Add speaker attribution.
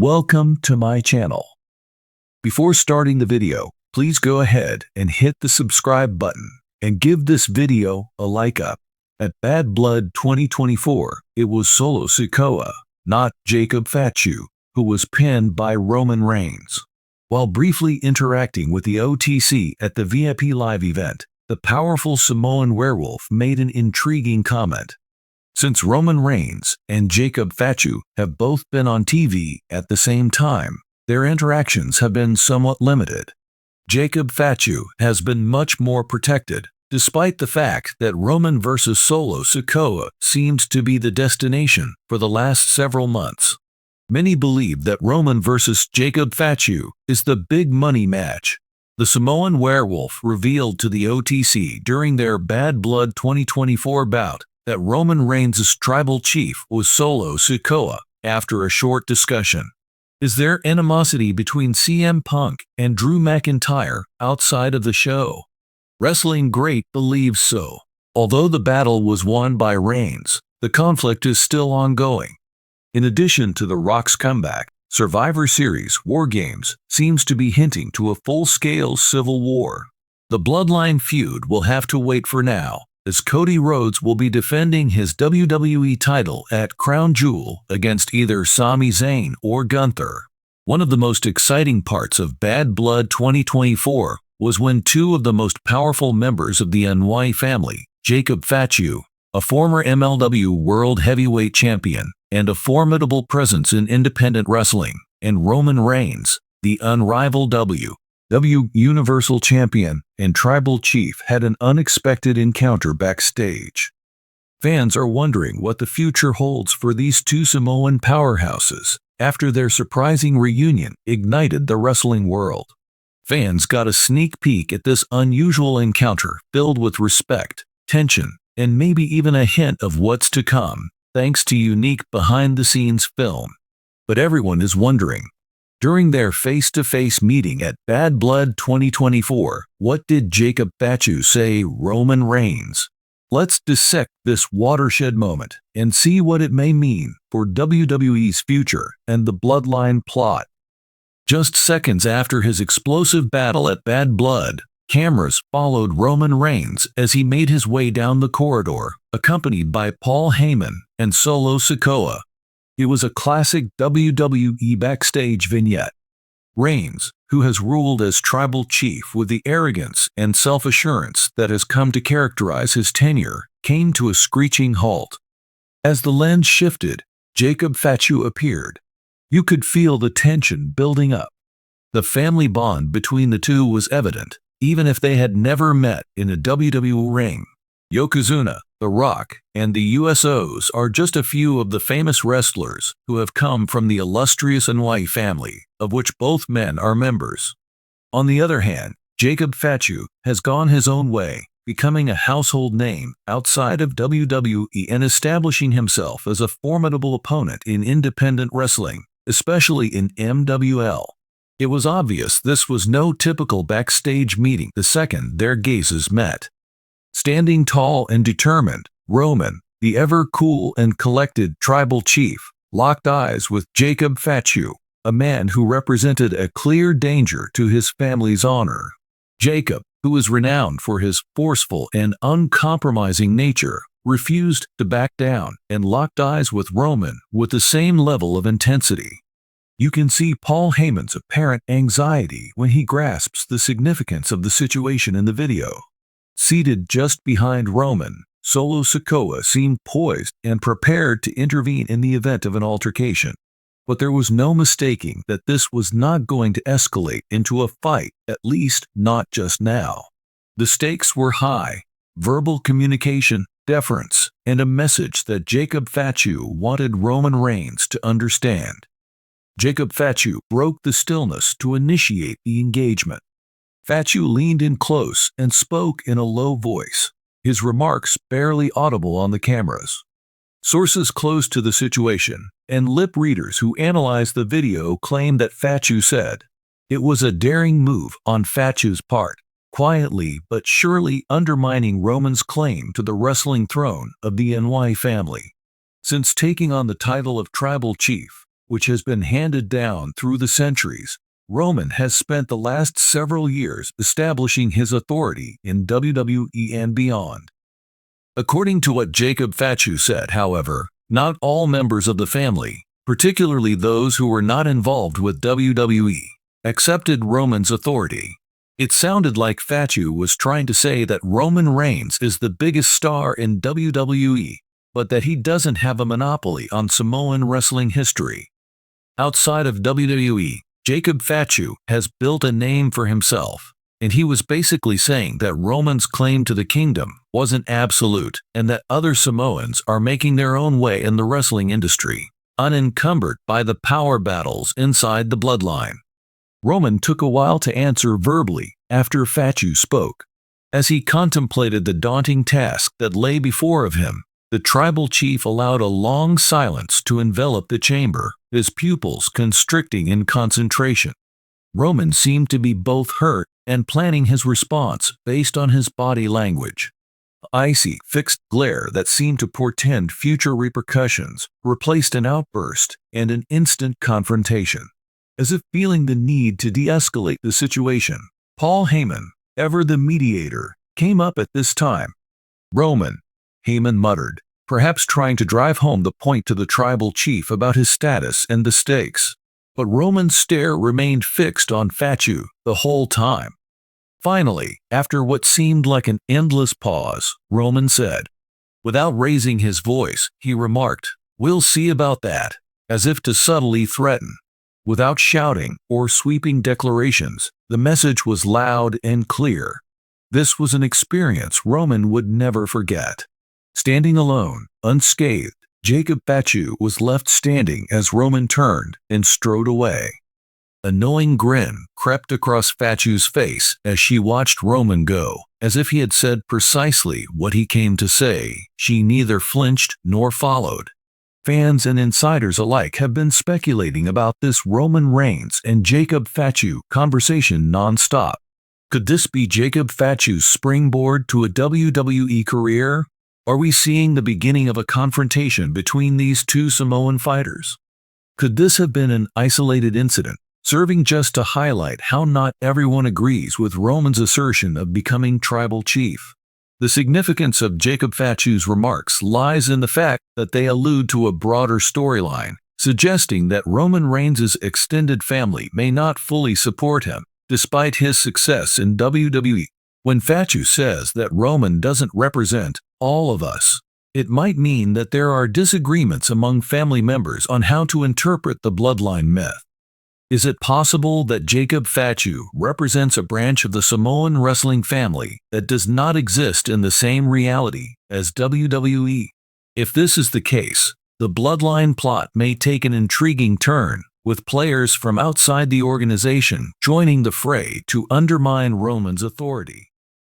Speaker 1: Welcome to my channel. Before starting the video, please go ahead and hit the subscribe button and give this video a like up. At Bad Blood 2024, it was Solo Sikoa, not Jacob Fatu, who was pinned by Roman Reigns. While briefly interacting with the OTC at the VIP Live event, the powerful Samoan werewolf made an intriguing comment. Since Roman Reigns and Jacob Fatu have both been on TV at the same time, their interactions have been somewhat limited. Jacob Fatu has been much more protected, despite the fact that Roman vs. Solo Sikoa seemed to be the destination for the last several months. Many believe that Roman vs. Jacob Fatu is the big money match. The Samoan werewolf revealed to the OTC during their Bad Blood 2024 bout that Roman Reigns' tribal chief was Solo Sikoa after a short discussion. Is there animosity between CM Punk and Drew McIntyre outside of the show? Wrestling Great believes so. Although the battle was won by Reigns, the conflict is still ongoing. In addition to The Rock's comeback, Survivor Series War Games seems to be hinting to a full-scale civil war. The Bloodline feud will have to wait for now, as Cody Rhodes will be defending his WWE title at Crown Jewel against either Sami Zayn or Gunther. One of the most exciting parts of Bad Blood 2024 was when two of the most powerful members of the NY family, Jacob Fatu, a former MLW World Heavyweight Champion and a formidable presence in independent wrestling, and Roman Reigns, the unrivaled W Universal Champion and Tribal Chief, had an unexpected encounter backstage. Fans are wondering what the future holds for these two Samoan powerhouses after their surprising reunion ignited the wrestling world. Fans got a sneak peek at this unusual encounter filled with respect, tension, and maybe even a hint of what's to come, thanks to unique behind-the-scenes film. But everyone is wondering, during their face-to-face meeting at Bad Blood 2024, what did Jacob Fatu say Roman Reigns? Let's dissect this watershed moment and see what it may mean for WWE's future and the Bloodline plot. Just seconds after his explosive battle at Bad Blood, cameras followed Roman Reigns as he made his way down the corridor, accompanied by Paul Heyman and Solo Sikoa. It was a classic WWE backstage vignette. Reigns, who has ruled as tribal chief with the arrogance and self-assurance that has come to characterize his tenure, came to a screeching halt. As the lens shifted, Jacob Fatu appeared. You could feel the tension building up. The family bond between the two was evident, even if they had never met in a WWE ring. Yokozuna, The Rock, and the USOs are just a few of the famous wrestlers who have come from the illustrious NY family, of which both men are members. On the other hand, Jacob Fatu has gone his own way, becoming a household name outside of WWE and establishing himself as a formidable opponent in independent wrestling, especially in MWL. It was obvious this was no typical backstage meeting the second their gazes met. Standing tall and determined, Roman, the ever-cool and collected tribal chief, locked eyes with Jacob Fatu, a man who represented a clear danger to his family's honor. Jacob, who is renowned for his forceful and uncompromising nature, refused to back down and locked eyes with Roman with the same level of intensity. You can see Paul Heyman's apparent anxiety when he grasps the significance of the situation in the video. Seated just behind Roman, Solo Sikoa seemed poised and prepared to intervene in the event of an altercation. But there was no mistaking that this was not going to escalate into a fight, at least not just now. The stakes were high: verbal communication, deference, and a message that Jacob Fatu wanted Roman Reigns to understand. Jacob Fatu broke the stillness to initiate the engagement. Fatu leaned in close and spoke in a low voice, his remarks barely audible on the cameras. Sources close to the situation and lip readers who analyzed the video claim that Fatu said, "It was a daring move on Fatu's part, quietly but surely undermining Roman's claim to the wrestling throne of the NY family." Since taking on the title of tribal chief, which has been handed down through the centuries, Roman has spent the last several years establishing his authority in WWE and beyond. According to what Jacob Fatu said, however, not all members of the family, particularly those who were not involved with WWE, accepted Roman's authority. It sounded like Fatu was trying to say that Roman Reigns is the biggest star in WWE, but that he doesn't have a monopoly on Samoan wrestling history. Outside of WWE, Jacob Fatu has built a name for himself, and he was basically saying that Roman's claim to the kingdom wasn't absolute and that other Samoans are making their own way in the wrestling industry, unencumbered by the power battles inside the bloodline. Roman took a while to answer verbally after Fatu spoke. As he contemplated the daunting task that lay before of him, the tribal chief allowed a long silence to envelop the chamber, his pupils constricting in concentration. Roman seemed to be both hurt and planning his response based on his body language. The icy, fixed glare that seemed to portend future repercussions replaced an outburst and an instant confrontation. As if feeling the need to de-escalate the situation, Paul Heyman, ever the mediator, came up at this time. "Roman," Heyman muttered, perhaps trying to drive home the point to the tribal chief about his status and the stakes. But Roman's stare remained fixed on Fatu the whole time. Finally, after what seemed like an endless pause, Roman said, without raising his voice, he remarked, "We'll see about that," as if to subtly threaten. Without shouting or sweeping declarations, the message was loud and clear. This was an experience Roman would never forget. Standing alone, unscathed, Jacob Fatu was left standing as Roman turned and strode away. A knowing grin crept across Fatu's face as she watched Roman go, as if he had said precisely what he came to say. She neither flinched nor followed. Fans and insiders alike have been speculating about this Roman Reigns and Jacob Fatu conversation non-stop. Could this be Jacob Fatu's springboard to a WWE career? Are we seeing the beginning of a confrontation between these two Samoan fighters? Could this have been an isolated incident, serving just to highlight how not everyone agrees with Roman's assertion of becoming tribal chief? The significance of Jacob Fatu's remarks lies in the fact that they allude to a broader storyline, suggesting that Roman Reigns' extended family may not fully support him, despite his success in WWE. When Fatu says that Roman doesn't represent all of us, it might mean that there are disagreements among family members on how to interpret the bloodline myth. Is it possible that Jacob Fatu represents a branch of the Samoan wrestling family that does not exist in the same reality as WWE? If this is the case, the bloodline plot may take an intriguing turn, with players from outside the organization joining the fray to undermine Roman's authority.